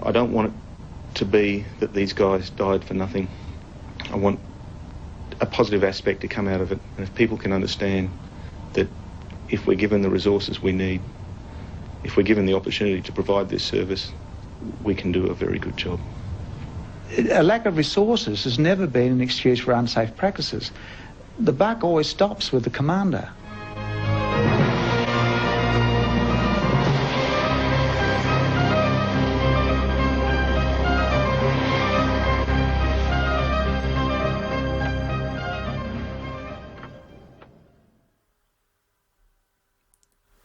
I don't want it to be that these guys died for nothing. I want a positive aspect to come out of it, and if people can understand that if we're given the resources we need, if we're given the opportunity to provide this service, we can do a very good job. A lack of resources has never been an excuse for unsafe practices. The buck always stops with the commander.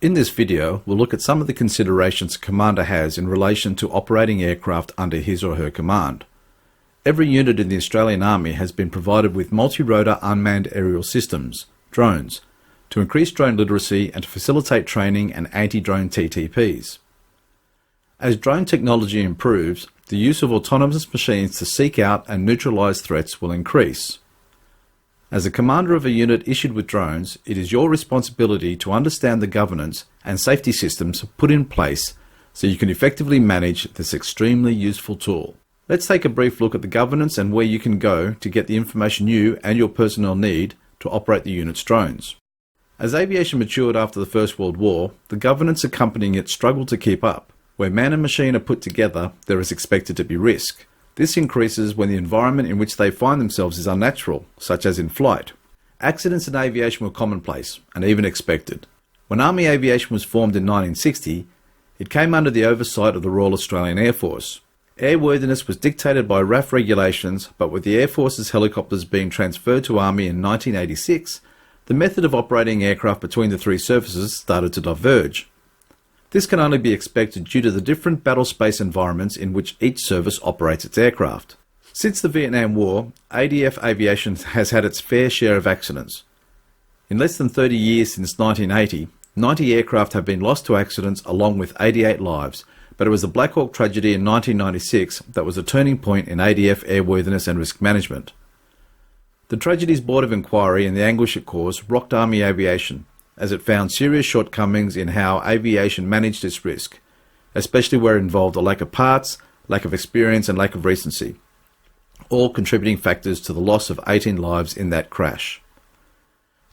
In this video, we'll look at some of the considerations a commander has in relation to operating aircraft under his or her command. Every unit in the Australian Army has been provided with multi-rotor unmanned aerial systems, drones, to increase drone literacy and to facilitate training and anti-drone TTPs. As drone technology improves, the use of autonomous machines to seek out and neutralise threats will increase. As a commander of a unit issued with drones, it is your responsibility to understand the governance and safety systems put in place so you can effectively manage this extremely useful tool. Let's take a brief look at the governance and where you can go to get the information you and your personnel need to operate the unit's drones. As aviation matured after the First World War, the governance accompanying it struggled to keep up. Where man and machine are put together, there is expected to be risk. This increases when the environment in which they find themselves is unnatural, such as in flight. Accidents in aviation were commonplace and even expected. When Army Aviation was formed in 1960, it came under the oversight of the Royal Australian Air Force. Airworthiness was dictated by RAF regulations, but with the Air Force's helicopters being transferred to Army in 1986, the method of operating aircraft between the three services started to diverge. This can only be expected due to the different battle space environments in which each service operates its aircraft. Since the Vietnam War, ADF aviation has had its fair share of accidents. In less than 30 years since 1980, 90 aircraft have been lost to accidents along with 88 lives, but it was the Black Hawk tragedy in 1996 that was a turning point in ADF airworthiness and risk management. The tragedy's Board of Inquiry and the anguish it caused rocked Army Aviation, as it found serious shortcomings in how aviation managed its risk, especially where it involved a lack of parts, lack of experience and lack of recency, all contributing factors to the loss of 18 lives in that crash.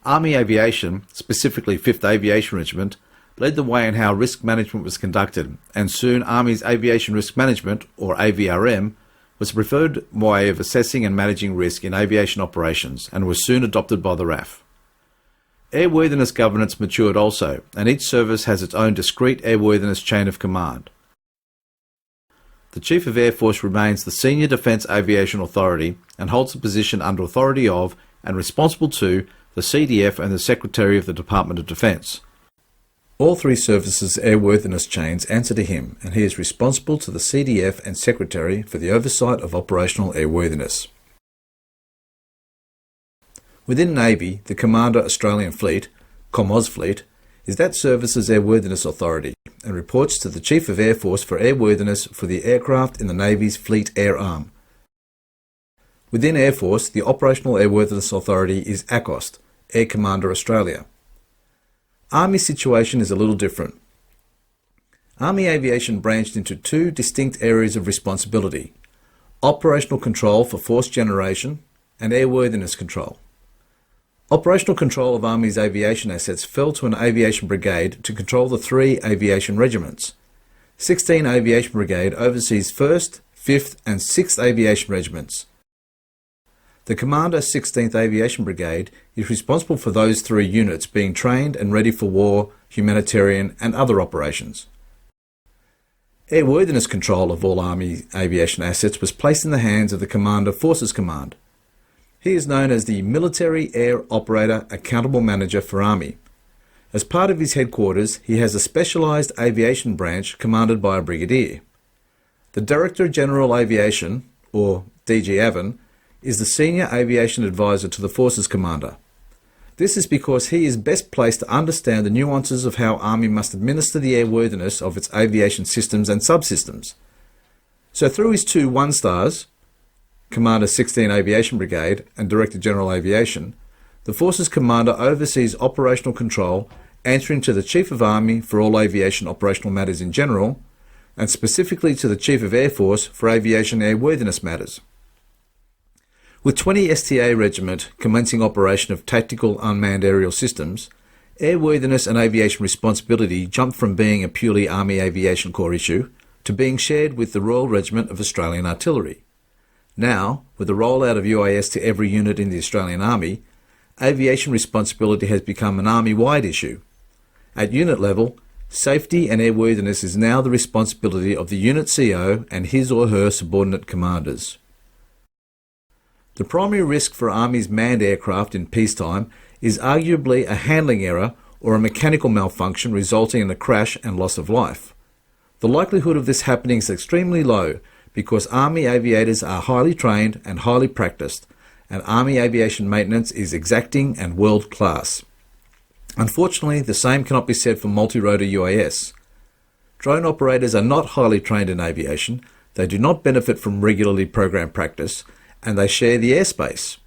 Army Aviation, specifically 5th Aviation Regiment, led the way in how risk management was conducted, and soon Army's Aviation Risk Management, or AVRM, was the preferred way of assessing and managing risk in aviation operations and was soon adopted by the RAF. Airworthiness governance matured also, and each service has its own discrete airworthiness chain of command. The Chief of Air Force remains the Senior Defence Aviation Authority and holds the position under authority of and responsible to the CDF and the Secretary of the Department of Defence. All three services' airworthiness chains answer to him, and he is responsible to the CDF and Secretary for the oversight of operational airworthiness. Within Navy, the Commander Australian Fleet, COMOS Fleet, is that service's airworthiness authority and reports to the Chief of Air Force for airworthiness for the aircraft in the Navy's Fleet Air Arm. Within Air Force, the Operational Airworthiness Authority is ACOST, Air Commander Australia. Army's situation is a little different. Army Aviation branched into two distinct areas of responsibility: operational control for force generation and airworthiness control. Operational control of Army's aviation assets fell to an aviation brigade to control the three aviation regiments. 16 Aviation Brigade oversees 1st, 5th and 6th Aviation Regiments. The Commander 16th Aviation Brigade is responsible for those three units being trained and ready for war, humanitarian and other operations. Airworthiness control of all Army aviation assets was placed in the hands of the Commander Forces Command. He is known as the Military Air Operator Accountable Manager for Army. As part of his headquarters, he has a specialised aviation branch commanded by a brigadier. The Director General Aviation, or DG Avon, is the Senior Aviation Advisor to the Forces Commander. This is because he is best placed to understand the nuances of how Army must administer the airworthiness of its aviation systems and subsystems. So through his two 1-stars, Commander 16 Aviation Brigade and Director General Aviation, the Forces Commander oversees operational control, answering to the Chief of Army for all aviation operational matters in general, and specifically to the Chief of Air Force for aviation airworthiness matters. With 20 STA Regiment commencing operation of tactical unmanned aerial systems, airworthiness and aviation responsibility jumped from being a purely Army Aviation Corps issue to being shared with the Royal Regiment of Australian Artillery. Now, with the rollout of UAS to every unit in the Australian Army, aviation responsibility has become an Army-wide issue. At unit level, safety and airworthiness is now the responsibility of the unit CO and his or her subordinate commanders. The primary risk for Army's manned aircraft in peacetime is arguably a handling error or a mechanical malfunction resulting in a crash and loss of life. The likelihood of this happening is extremely low because Army aviators are highly trained and highly practiced, and Army aviation maintenance is exacting and world-class. Unfortunately, the same cannot be said for multi-rotor UAS. Drone operators are not highly trained in aviation, they do not benefit from regularly programmed practice, and they share the airspace.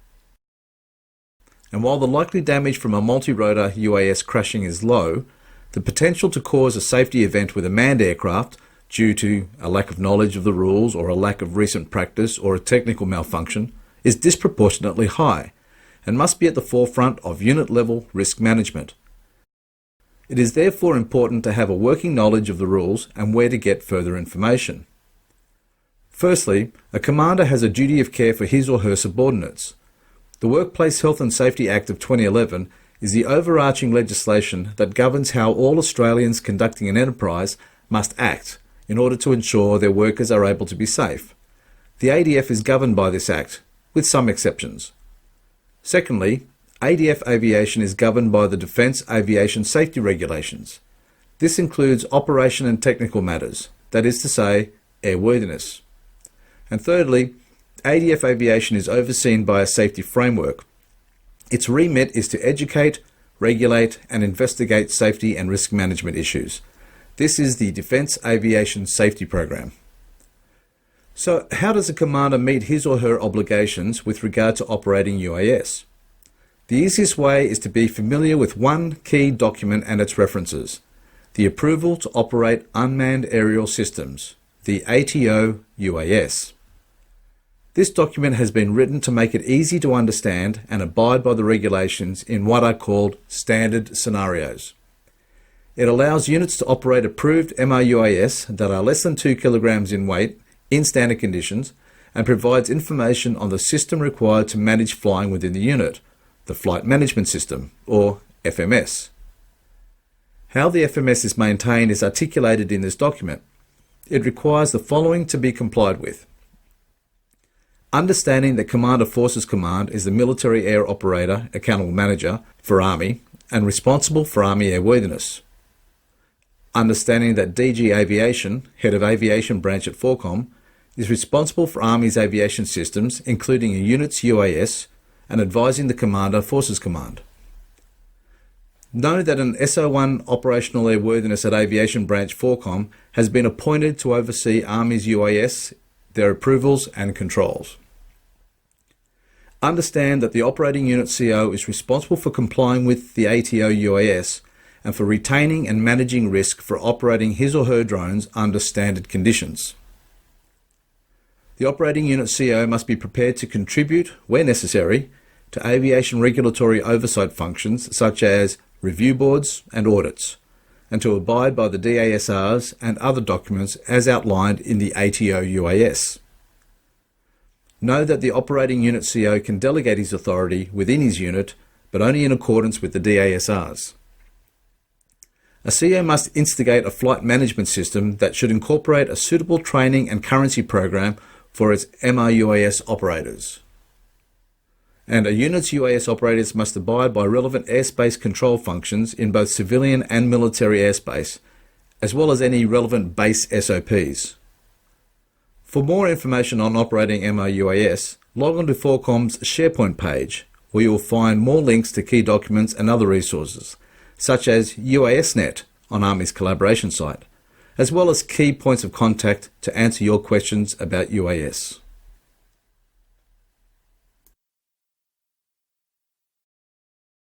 And while the likely damage from a multi-rotor UAS crashing is low, the potential to cause a safety event with a manned aircraft due to a lack of knowledge of the rules or a lack of recent practice or a technical malfunction is disproportionately high and must be at the forefront of unit-level risk management. It is therefore important to have a working knowledge of the rules and where to get further information. Firstly, a commander has a duty of care for his or her subordinates. The Workplace Health and Safety Act of 2011 is the overarching legislation that governs how all Australians conducting an enterprise must act in order to ensure their workers are able to be safe. The ADF is governed by this Act, with some exceptions. Secondly, ADF aviation is governed by the Defence Aviation Safety Regulations. This includes operation and technical matters, that is to say, airworthiness. And thirdly, ADF aviation is overseen by a safety framework. Its remit is to educate, regulate and investigate safety and risk management issues. This is the Defence Aviation Safety Program. So how does a commander meet his or her obligations with regard to operating UAS? The easiest way is to be familiar with one key document and its references, the Approval to Operate Unmanned Aerial Systems, the ATO UAS. This document has been written to make it easy to understand and abide by the regulations in what are called standard scenarios. It allows units to operate approved MRUAS that are less than 2 kilograms in weight in standard conditions and provides information on the system required to manage flying within the unit, the Flight Management System, or FMS. How the FMS is maintained is articulated in this document. It requires the following to be complied with. Understanding that Commander Forces Command is the Military Air Operator Accountable Manager for Army and responsible for Army airworthiness. Understanding that DG Aviation, Head of Aviation Branch at Forcom, is responsible for Army's aviation systems, including a unit's UAS, and advising the Commander Forces Command. Know that an SO1 Operational Airworthiness at Aviation Branch Forcom has been appointed to oversee Army's UAS, their approvals and controls. Understand that the operating unit CO is responsible for complying with the ATO UAS and for retaining and managing risk for operating his or her drones under standard conditions. The operating unit CO must be prepared to contribute, where necessary, to aviation regulatory oversight functions such as review boards and audits, and to abide by the DASRs and other documents as outlined in the ATO UAS. Know that the operating unit CO can delegate his authority within his unit, but only in accordance with the DASRs. A CO must instigate a flight management system that should incorporate a suitable training and currency program for its MRUAS operators. And a unit's UAS operators must abide by relevant airspace control functions in both civilian and military airspace, as well as any relevant base SOPs. For more information on operating MRUAS, log on to Forcom's SharePoint page, where you will find more links to key documents and other resources, such as UASnet on Army's collaboration site, as well as key points of contact to answer your questions about UAS.